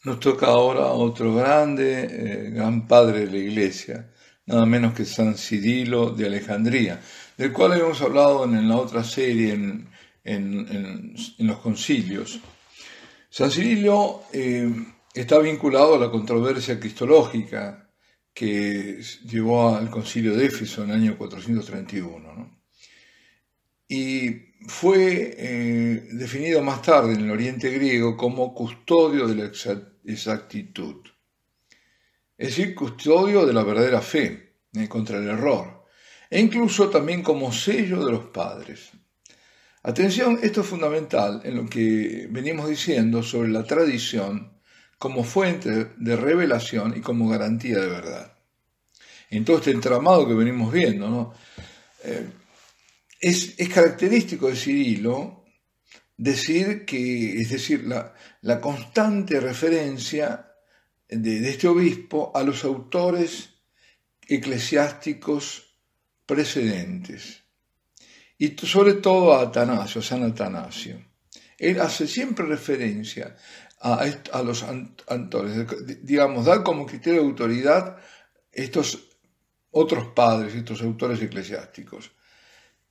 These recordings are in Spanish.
Nos toca ahora otro gran padre de la Iglesia, nada menos que San Cirilo de Alejandría, del cual habíamos hablado en la otra serie, en los concilios. San Cirilo está vinculado a la controversia cristológica que llevó al concilio de Éfeso en el año 431, ¿no? Y fue definido más tarde en el Oriente griego como custodio de la exactitud, es decir, custodio de la verdadera fe contra el error, e incluso también como sello de los padres. Atención, esto es fundamental en lo que venimos diciendo sobre la tradición como fuente de revelación y como garantía de verdad. En todo este entramado que venimos viendo, ¿no? Es característico de Cirilo decir que, es decir, la constante referencia de este obispo a los autores eclesiásticos precedentes, y sobre todo a Atanasio, a San Atanasio. Él hace siempre referencia a los autores, digamos, da como criterio de autoridad estos otros padres, estos autores eclesiásticos.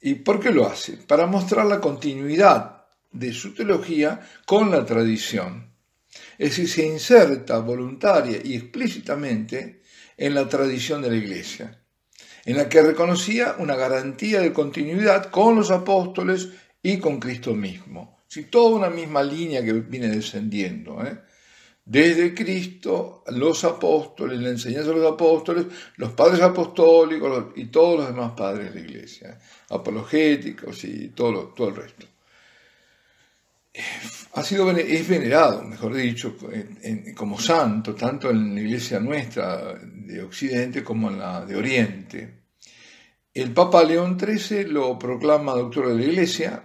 ¿Y por qué lo hace? Para mostrar la continuidad de su teología con la tradición. Es decir, se inserta voluntaria y explícitamente en la tradición de la Iglesia, en la que reconocía una garantía de continuidad con los apóstoles y con Cristo mismo. Sí, toda una misma línea que viene descendiendo, desde Cristo, los apóstoles, la enseñanza de los apóstoles, los padres apostólicos y todos los demás padres de la Iglesia, apologéticos y todo el resto. Es venerado, mejor dicho, como santo, tanto en la Iglesia nuestra de Occidente como en la de Oriente. El Papa León XIII lo proclama doctor de la Iglesia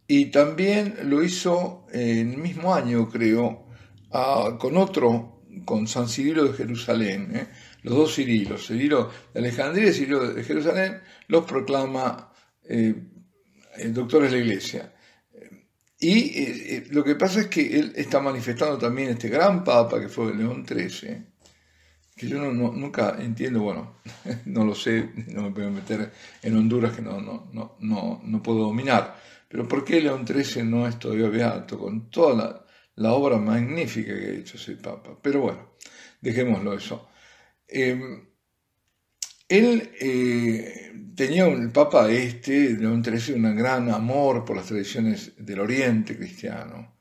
y también lo hizo en el mismo año, creo, con San Cirilo de Jerusalén. Los dos Cirilos, Cirilo de Alejandría y Cirilo de Jerusalén, los proclama doctores de la Iglesia. Y lo que pasa es que él está manifestando también este gran Papa que fue León XIII, que yo nunca entiendo, bueno, no lo sé, no me puedo meter en Honduras que no puedo dominar, pero ¿por qué León XIII no es todavía beato con toda la obra magnífica que ha hecho ese Papa? Pero bueno, dejémoslo eso. Él tenía el Papa León XIII, un gran amor por las tradiciones del Oriente cristiano.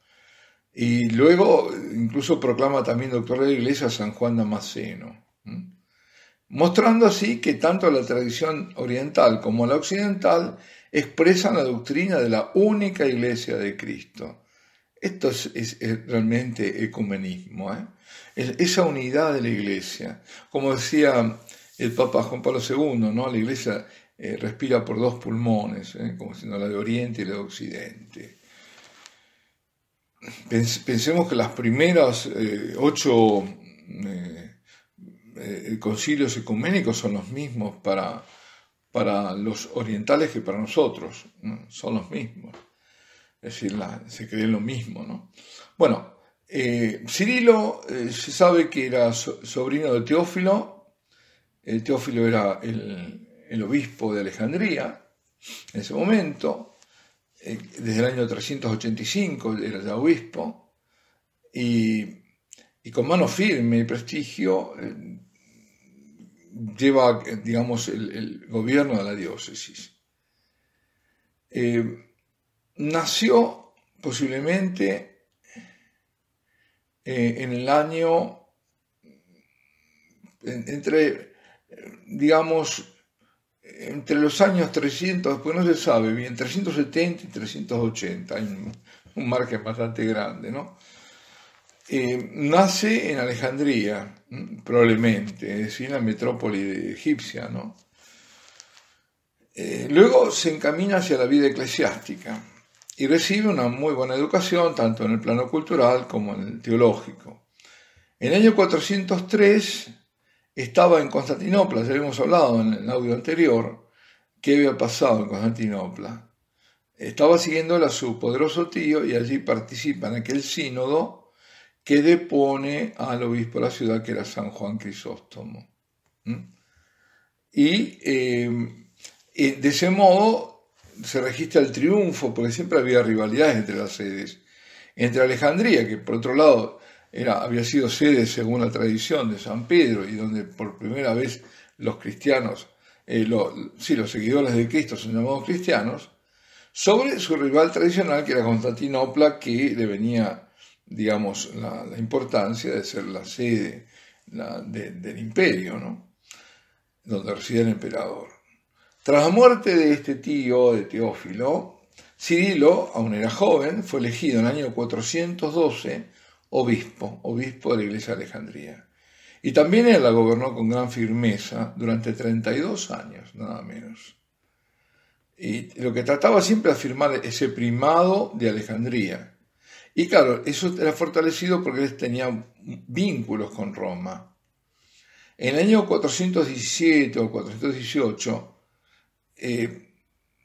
Y luego incluso proclama también doctor de la Iglesia a San Juan Damasceno, mostrando así que tanto la tradición oriental como la occidental expresan la doctrina de la única Iglesia de Cristo. Esto es realmente ecumenismo, esa unidad de la Iglesia. Como decía el Papa Juan Pablo II, ¿no? La Iglesia respira por dos pulmones, como siendo la de Oriente y la de Occidente. Pensemos que las primeras 8 concilios ecuménicos son los mismos para los orientales que para nosotros, ¿no? Son los mismos. Es decir, se cree lo mismo, ¿no? Bueno, Cirilo se sabe que era sobrino de Teófilo. Teófilo era el obispo de Alejandría en ese momento. Desde el año 385 era ya obispo, y con mano firme y prestigio lleva, digamos, el gobierno de la diócesis. Nació posiblemente en el año entre los años 300, pues no se sabe bien, 370 y 380, hay un margen bastante grande, ¿no? Nace en Alejandría, probablemente, es decir, en la metrópoli egipcia, ¿no? Luego se encamina hacia la vida eclesiástica y recibe una muy buena educación, tanto en el plano cultural como en el teológico. En el año 403 estaba en Constantinopla, ya habíamos hablado en el audio anterior, qué había pasado en Constantinopla. Estaba siguiéndole a su poderoso tío y allí participa en aquel sínodo que depone al obispo de la ciudad, que era San Juan Crisóstomo. Y de ese modo se registra el triunfo, porque siempre había rivalidades entre las sedes. Entre Alejandría, que por otro lado había sido sede según la tradición de San Pedro, y donde por primera vez los cristianos, los seguidores de Cristo son llamados cristianos, sobre su rival tradicional, que era Constantinopla, que le venía, digamos, la importancia de ser la sede del imperio, ¿no? Donde residía el emperador. Tras la muerte de este tío, de Teófilo, Cirilo, aún era joven, fue elegido en el año 412 obispo de la iglesia de Alejandría. Y también él la gobernó con gran firmeza durante 32 años, nada menos. Y lo que trataba siempre de afirmar ese primado de Alejandría. Y claro, eso era fortalecido porque él tenía vínculos con Roma. En el año 417 o 418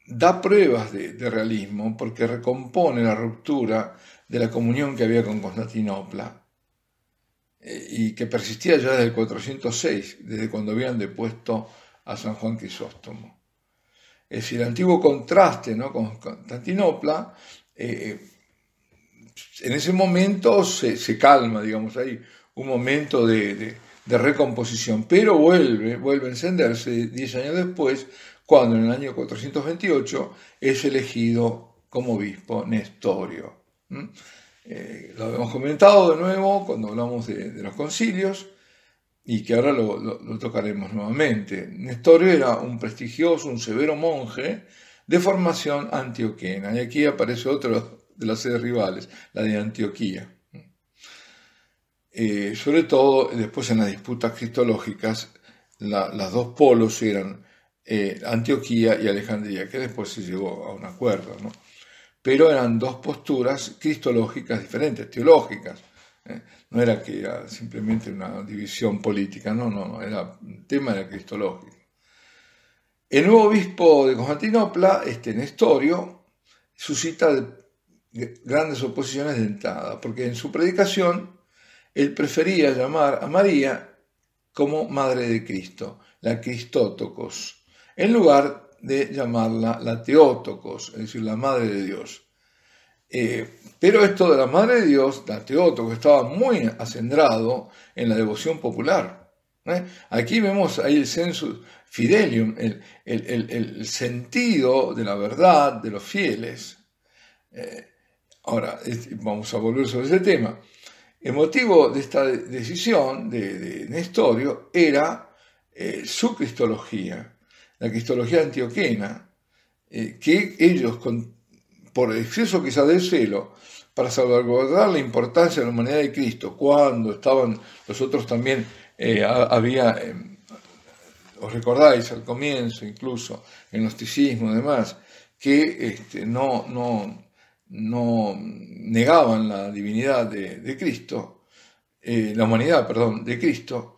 da pruebas de realismo porque recompone la ruptura de la comunión que había con Constantinopla y que persistía ya desde el 406, desde cuando habían depuesto a San Juan Crisóstomo. Es decir, el antiguo contraste, ¿no?, con Constantinopla, en ese momento se calma, digamos, hay un momento de recomposición, pero vuelve a encenderse 10 años después, cuando en el año 428 es elegido como obispo Nestorio. Lo habíamos comentado de nuevo cuando hablamos de los concilios, y que ahora lo tocaremos nuevamente. Nestorio era un prestigioso, un severo monje de formación antioquena, y aquí aparece otro de las sedes rivales, la de Antioquía. Sobre todo después en las disputas cristológicas, las dos polos eran Antioquía y Alejandría, que después se llegó a un acuerdo, ¿no? Pero eran dos posturas cristológicas diferentes, teológicas. No era que era simplemente una división política, no, el tema era cristológico. El nuevo obispo de Constantinopla, Nestorio, suscita grandes oposiciones de entrada, porque en su predicación él prefería llamar a María como Madre de Cristo, la Cristótocos, en lugar de llamarla la Theotokos, es decir, la Madre de Dios. Pero esto de la Madre de Dios, la Theotokos, estaba muy acendrado en la devoción popular. Aquí vemos ahí el sensus fidelium, el sentido de la verdad de los fieles. Ahora, vamos a volver sobre ese tema. El motivo de esta decisión de Nestorio era su cristología, la cristología antioquena, que ellos, por exceso quizás de celo, para salvaguardar la importancia de la humanidad de Cristo, cuando estaban los otros también, os recordáis al comienzo incluso, el gnosticismo y demás, que no negaban la divinidad de Cristo, la humanidad, de Cristo,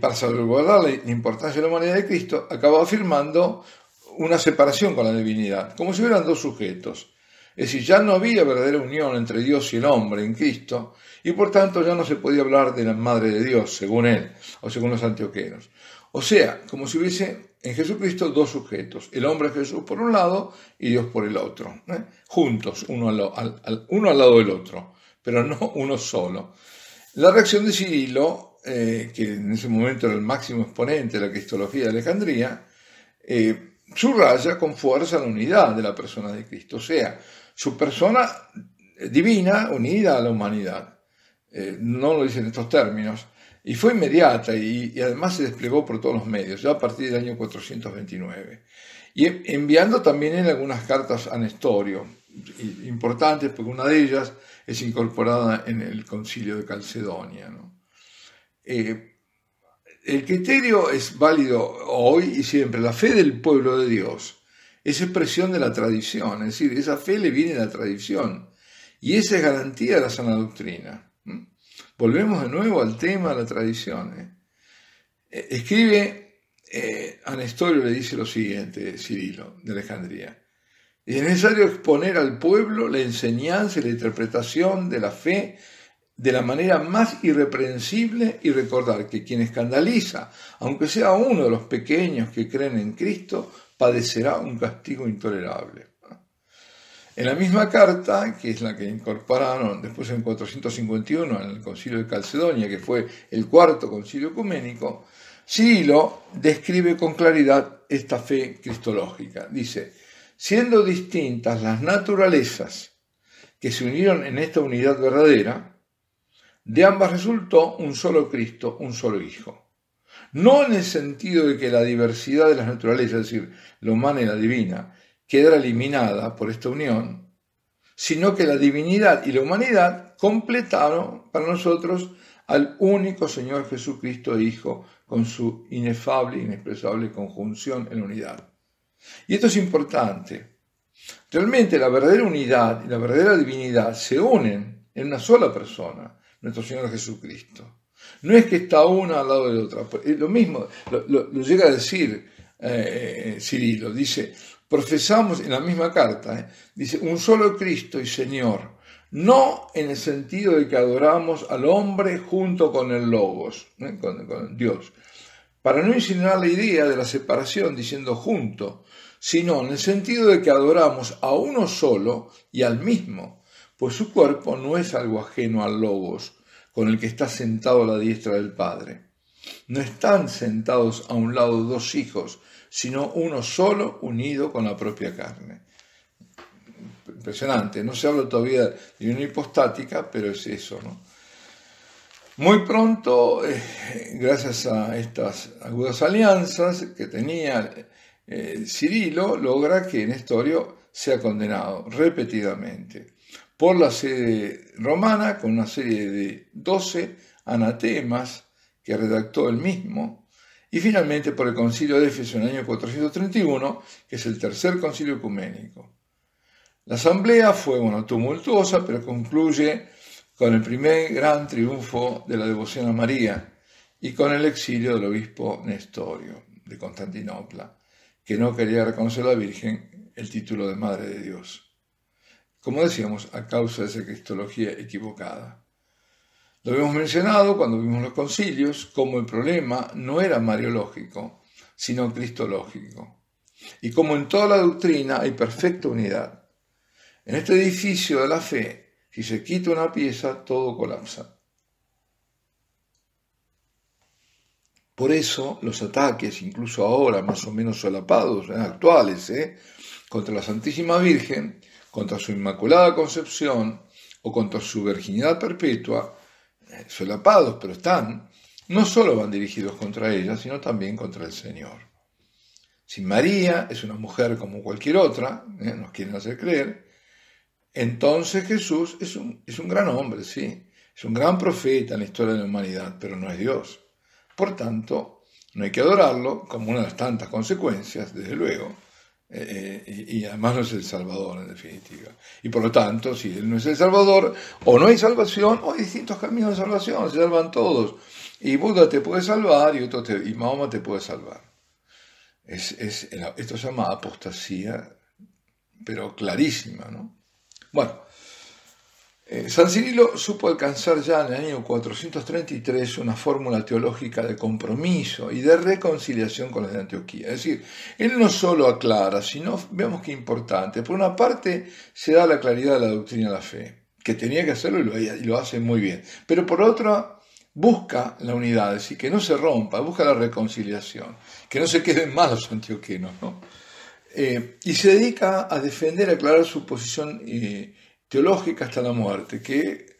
para salvaguardar la importancia de la humanidad de Cristo, acababa afirmando una separación con la divinidad, como si hubieran dos sujetos. Es decir, ya no había verdadera unión entre Dios y el hombre en Cristo, y por tanto ya no se podía hablar de la Madre de Dios, según él, o según los antioquenos. O sea, como si hubiese en Jesucristo dos sujetos, el hombre Jesús por un lado y Dios por el otro, juntos, uno al lado del otro, pero no uno solo. La reacción de Cirilo, que en ese momento era el máximo exponente de la cristología de Alejandría, subraya con fuerza la unidad de la persona de Cristo, o sea, su persona divina unida a la humanidad. No lo dice en estos términos, y fue inmediata y además se desplegó por todos los medios, ya a partir del año 429. Y enviando también en algunas cartas a Nestorio, importantes porque una de ellas es incorporada en el concilio de Calcedonia, ¿no? El criterio es válido hoy y siempre. La fe del pueblo de Dios es expresión de la tradición, es decir, esa fe le viene de la tradición y esa es garantía de la sana doctrina. Volvemos de nuevo al tema de la tradición. Escribe a Nestorio, le dice lo siguiente, Cirilo de Alejandría: es necesario exponer al pueblo la enseñanza y la interpretación de la fe de la manera más irreprensible y recordar que quien escandaliza, aunque sea uno de los pequeños que creen en Cristo, padecerá un castigo intolerable. En la misma carta, que es la que incorporaron después en 451 en el Concilio de Calcedonia, que fue el cuarto concilio ecuménico, Cirilo describe con claridad esta fe cristológica. Dice: siendo distintas las naturalezas que se unieron en esta unidad verdadera, de ambas resultó un solo Cristo, un solo Hijo. No en el sentido de que la diversidad de las naturalezas, es decir, la humana y la divina, quedara eliminada por esta unión, sino que la divinidad y la humanidad completaron para nosotros al único Señor Jesucristo Hijo, con su inefable e inexpresable conjunción en unidad. Y esto es importante. Realmente la verdadera unidad y la verdadera divinidad se unen en una sola persona, nuestro Señor Jesucristo. No es que está una al lado de otra. Lo mismo lo llega a decir Cirilo. Dice: profesamos en la misma carta, dice, un solo Cristo y Señor, no en el sentido de que adoramos al hombre junto con el Logos, con Dios, para no insinuar la idea de la separación diciendo junto, sino en el sentido de que adoramos a uno solo y al mismo, pues su cuerpo no es algo ajeno al Logos, con el que está sentado a la diestra del Padre. No están sentados a un lado dos hijos, sino uno solo unido con la propia carne. Impresionante, no se habla todavía de una hipostática, pero es eso, ¿no? Muy pronto, gracias a estas agudas alianzas que tenía Cirilo, logra que Nestorio sea condenado repetidamente por la sede romana con una serie de 12 anatemas que redactó él mismo, y finalmente por el concilio de Éfeso en el año 431, que es el tercer concilio ecuménico. La asamblea fue tumultuosa, pero concluye con el primer gran triunfo de la devoción a María y con el exilio del obispo Nestorio de Constantinopla, que no quería reconocer a la Virgen el título de Madre de Dios, como decíamos, a causa de esa cristología equivocada. Lo habíamos mencionado cuando vimos los concilios, como el problema no era mariológico, sino cristológico, y como en toda la doctrina hay perfecta unidad. En este edificio de la fe, si se quita una pieza, todo colapsa. Por eso los ataques, incluso ahora más o menos solapados, actuales, contra la Santísima Virgen, contra su Inmaculada Concepción o contra su virginidad perpetua, solapados, pero están, no solo van dirigidos contra ella, sino también contra el Señor. Si María es una mujer como cualquier otra, nos quieren hacer creer, entonces Jesús es un gran hombre, sí, es un gran profeta en la historia de la humanidad, pero no es Dios. Por tanto, no hay que adorarlo como una de las tantas consecuencias, desde luego, y además no es el Salvador en definitiva. Y por lo tanto, si Él no es el Salvador, o no hay salvación, o hay distintos caminos de salvación, se salvan todos. Y Buda te puede salvar y Mahoma te puede salvar. Esto se llama apostasía, pero clarísima, ¿no? Bueno, San Cirilo supo alcanzar ya en el año 433 una fórmula teológica de compromiso y de reconciliación con los de Antioquía. Es decir, él no solo aclara, sino, veamos qué importante, por una parte se da la claridad de la doctrina de la fe, que tenía que hacerlo y lo hace muy bien, pero por otra busca la unidad, es decir, que no se rompa, busca la reconciliación, que no se queden mal los antioquenos, ¿no? Y se dedica a defender, a aclarar su posición teológica hasta la muerte, que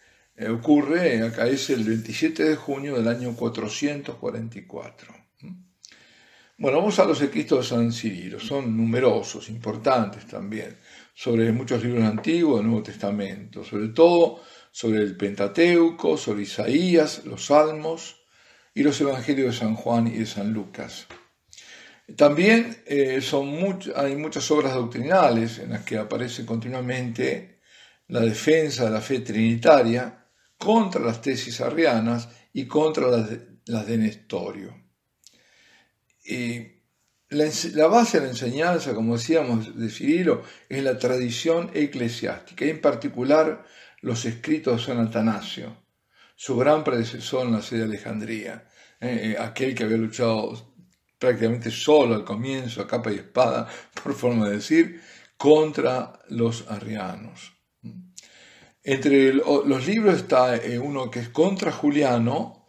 ocurre, acaece el 27 de junio del año 444. Bueno, vamos a los escritos de San Cirilo, son numerosos, importantes también, sobre muchos libros antiguos del Nuevo Testamento, sobre todo sobre el Pentateuco, sobre Isaías, los Salmos y los Evangelios de San Juan y de San Lucas. También hay muchas obras doctrinales en las que aparece continuamente la defensa de la fe trinitaria contra las tesis arrianas y contra las de Nestorio. La base de la enseñanza, como decíamos, de Cirilo, es la tradición eclesiástica, y en particular los escritos de San Atanasio, su gran predecesor en la sede de Alejandría, aquel que había luchado prácticamente solo al comienzo, a capa y espada, por forma de decir, contra los arrianos. Entre los libros está uno que es contra Juliano,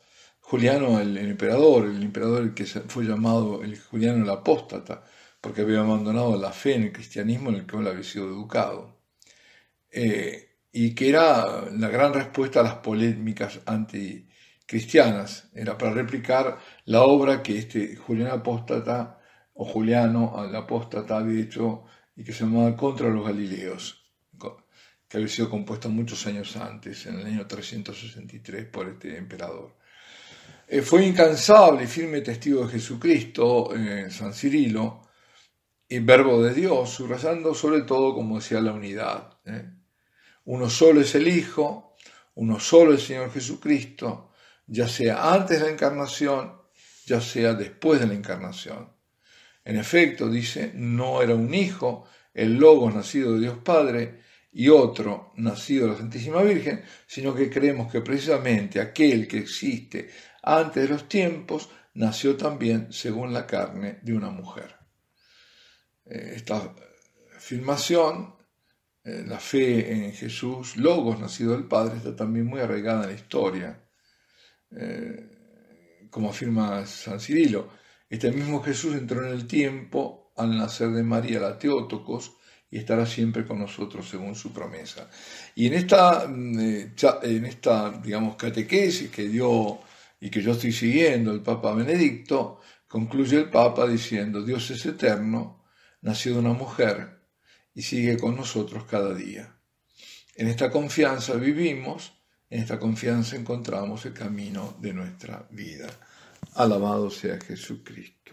el emperador que fue llamado el Juliano el apóstata, porque había abandonado la fe en el cristianismo en el que él había sido educado, y que era la gran respuesta a las polémicas anticristianas, era para replicar la obra que este Juliano apóstata, o Juliano el apóstata, había hecho y que se llamaba Contra los Galileos, que había sido compuesta muchos años antes, en el año 363, por este emperador. Fue incansable y firme testigo de Jesucristo, San Cirilo, y verbo de Dios, subrayando sobre todo, como decía, la unidad. Uno solo es el Hijo, uno solo el Señor Jesucristo, ya sea antes de la encarnación, ya sea después de la encarnación. En efecto, dice, no era un hijo, el Logos nacido de Dios Padre, y otro nacido de la Santísima Virgen, sino que creemos que precisamente aquel que existe antes de los tiempos nació también según la carne de una mujer. Esta afirmación, la fe en Jesús, Logos nacido del Padre, está también muy arraigada en la historia, como afirma San Cirilo. Este mismo Jesús entró en el tiempo al nacer de María la Teótocos, y estará siempre con nosotros según su promesa. Y en esta digamos, catequesis que dio y que yo estoy siguiendo el Papa Benedicto, concluye el Papa diciendo: Dios es eterno, nació de una mujer y sigue con nosotros cada día. En esta confianza vivimos, en esta confianza encontramos el camino de nuestra vida. Alabado sea Jesucristo.